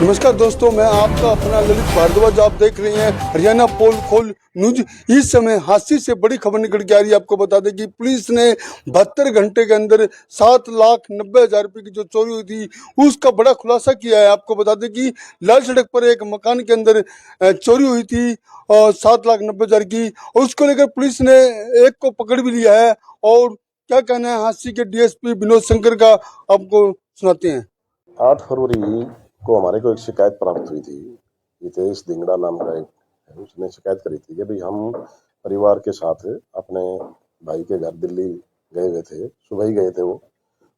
नमस्कार दोस्तों, मैं आपका अपना ललित भारद्वाज। आप देख रहे हैं हरियाणा पोल खोल न्यूज। इस समय हादसे से बड़ी खबर निकल के आ रही है। आपको बता दें कि पुलिस ने 72 घंटे के अंदर 7,90,000 रुपए की जो चोरी हुई थी उसका बड़ा खुलासा किया है। आपको बता दें कि लाल सड़क पर एक मकान के अंदर चोरी हुई थी और 7,90,000 की, और उसको लेकर पुलिस ने एक को पकड़ भी लिया है। और क्या कहना है हादसे के डीएसपी विनोद शंकर का, आपको सुनाते हैं। 8 फरवरी को हमारे को एक शिकायत प्राप्त हुई थी। हितेश दिंगड़ा नाम का एक है, उसने शिकायत करी थी कि भाई हम परिवार के साथ अपने भाई के घर दिल्ली गए हुए थे। सुबह ही गए थे वो,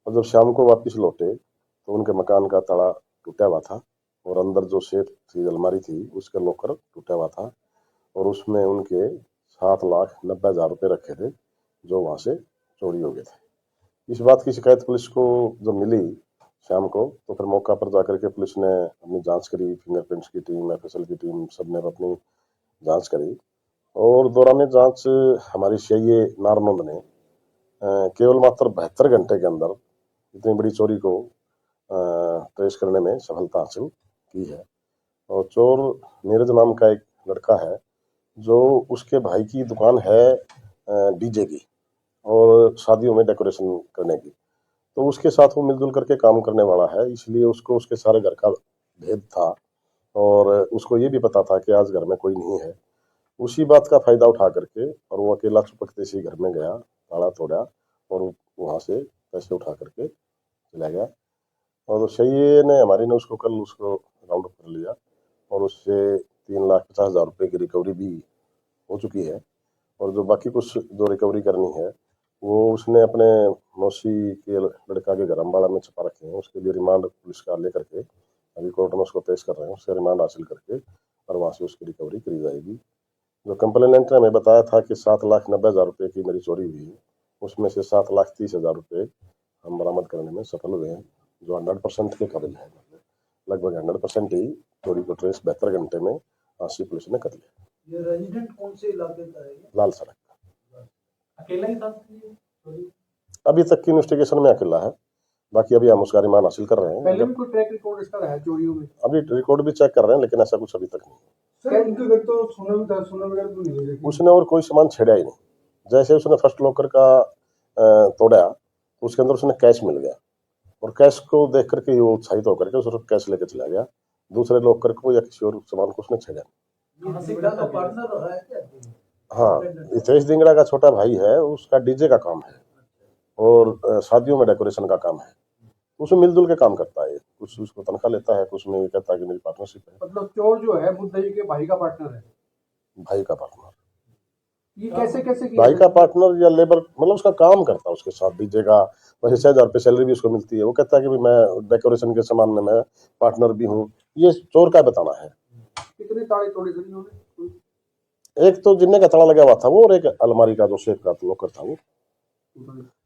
और जब शाम को वापस लौटे तो उनके मकान का ताला टूटा हुआ था और अंदर जो सेफ थी, अलमारी थी, उसका लॉकर टूटा हुआ था और उसमें उनके 7,90,000 रुपये रखे थे जो वहां से चोरी हो गए थे। इस बात की शिकायत पुलिस को जब मिली शाम को, तो फिर मौका पर जाकर के पुलिस ने अपनी जांच करी। फिंगरप्रिंट्स की टीम, एफएसएल की टीम, सबने अपनी जांच करी और दौरान जांच हमारी सीआईए नारनौंद ने केवल मात्र 72 घंटे के अंदर इतनी बड़ी चोरी को ट्रेस करने में सफलता हासिल की है। और चोर नीरज नाम का एक लड़का है जो उसके भाई की दुकान है डीजे की और शादियों में डेकोरेशन करने की, तो उसके साथ वो मिलजुल करके काम करने वाला है, इसलिए उसको उसके सारे घर का भेद था और उसको ये भी पता था कि आज घर में कोई नहीं है। उसी बात का फायदा उठा करके और वो अकेला चुपकते से घर में गया, ताला तोड़ा और वहां से पैसे उठा करके चला गया। और सही ने हमारी ने उसको कल उसको राउंड अप कर लिया और उससे 3,50,000 रुपये की रिकवरी भी हो चुकी है। और जो बाकी कुछ जो रिकवरी करनी है वो उसने अपने मौसी के लड़का के घर अम्बाड़ा में छुपा रखे हैं। उसके लिए रिमांड पुलिस का लेकर के अभी कोर्ट में उसको पेश कर रहे हैं। उससे रिमांड हासिल करके और वहां से उसकी रिकवरी करी जाएगी। जो कंप्लेनेंट ने हमें बताया था कि 7,90,000 रुपये की मेरी चोरी हुई, उसमें से 7,30,000 रुपये हम बरामद करने में सफल हुए हैं, जो 100% के काबिल है। लगभग 100% ही चोरी को ट्रेस 72 घंटे में आशी पुलिस ने कर लिया। ये रेजिडेंट कौन से इलाके का है? लाल सड़क अकेला ही था? अभी तक की इन्वेस्टिगेशन में अकेला है, बाकी अभी हम उसका रिमांड हासिल कर रहे हैं। पहले भी कोई ट्रैक रिकॉर्ड इसका रहा है चोरियों में? अभी रिकॉर्ड भी चेक कर रहे हैं, लेकिन ऐसा कुछ अभी तक नहीं। सर उनके घर तो सोना भी था, सोना वगैरह तो नहीं है? उसने और कोई सामान छेड़ा ही नहीं। जैसे उसने फर्स्ट लॉकर का तोड़ा, उसके अंदर उसने कैश मिल गया और कैश को देख करके वो उत्साहित होकर के उसने कैश लेकर चला गया। दूसरे लॉकर को या किसी और सामान को उसने छेड़ा नहीं। पार्टनर रहा है क्या? हाँ, हितेश दिंगड़ा का छोटा भाई है, उसका डीजे का काम है और शादियों में डेकोरेशन का काम है। उसमें मिलजुल के काम करता है, कुछ उसको तनख्वाह लेता है, कुछ में ये कहता है कि मेरी पार्टनरशिप है। मतलब चोर जो है मुद्दई के भाई का पार्टनर है? भाई का पार्टनर, ये कैसे कैसे किया? भाई का पार्टनर या लेबर, मतलब उसका काम करता है उसके साथ डीजे का। वैसे 6,000 रुपये सैलरी भी उसको मिलती है। वो कहता है कि भाई मैं डेकोरेशन के सामान में मैं पार्टनर भी हूँ। ये चोर का बताना है। कितने ताले तोड़े थे इन्होंने? एक तो जिन्ने का ताला लगा हुआ था वो, और एक अलमारी का जो सेफ का लॉकर था वो।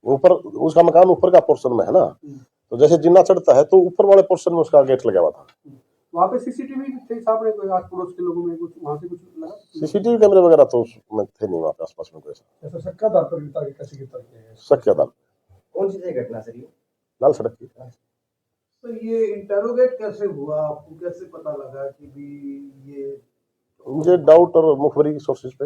ऊपर उसका मकान ऊपर का पोर्शन में है ना, तो जैसे जिन्ना चढ़ता है तो ऊपर वाले पोर्शन में उसका गेट लगा हुआ था। वहाँ पे सीसीटीवी थे सामने? कोई आस पड़ोस के लोगों में कुछ वहाँ से कुछ लगा? सीसीटीवी कैमरे वगैरह तो उसमें थे नहीं वहाँ पे आसपास में कोई ऐसा। ऐसा शक के आधार पर गिरफ्तार कैसे गिरफ्तार किया गया? शक के आधार कौन सी जगह घटना सर ये? लाल सड़क की। तो ये इंटरोगेट कैसे हुआ? आपको कैसे पता लगा कि भी ये मुझे डाउट और मुखबरी की सोर्सेज पे